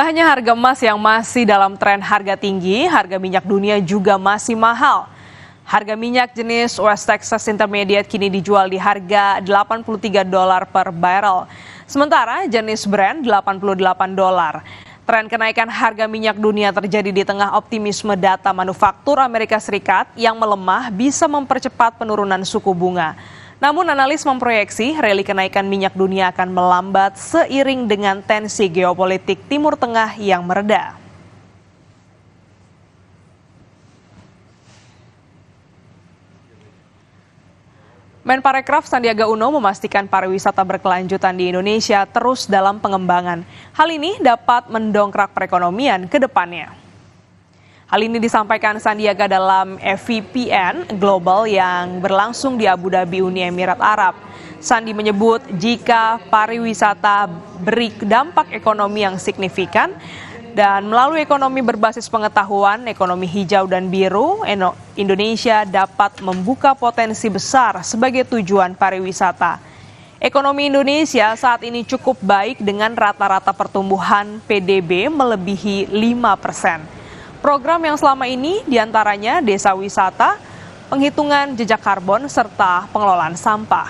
Tak hanya harga emas yang masih dalam tren harga tinggi, harga minyak dunia juga masih mahal. Harga minyak jenis West Texas Intermediate kini dijual di harga $83 per barrel. Sementara jenis Brent $88. Tren kenaikan harga minyak dunia terjadi di tengah optimisme data manufaktur Amerika Serikat yang melemah bisa mempercepat penurunan suku bunga. Namun analis memproyeksi rally kenaikan minyak dunia akan melambat seiring dengan tensi geopolitik Timur Tengah yang mereda. Menparekraf Sandiaga Uno memastikan pariwisata berkelanjutan di Indonesia terus dalam pengembangan. Hal ini dapat mendongkrak perekonomian ke depannya. Hal ini disampaikan Sandiaga dalam FVPN Global yang berlangsung di Abu Dhabi, Uni Emirat Arab. Sandi menyebut jika pariwisata beri dampak ekonomi yang signifikan dan melalui ekonomi berbasis pengetahuan, ekonomi hijau dan biru, Indonesia dapat membuka potensi besar sebagai tujuan pariwisata. Ekonomi Indonesia saat ini cukup baik dengan rata-rata pertumbuhan PDB melebihi 5%. Program yang selama ini diantaranya desa wisata, penghitungan jejak karbon, serta pengelolaan sampah.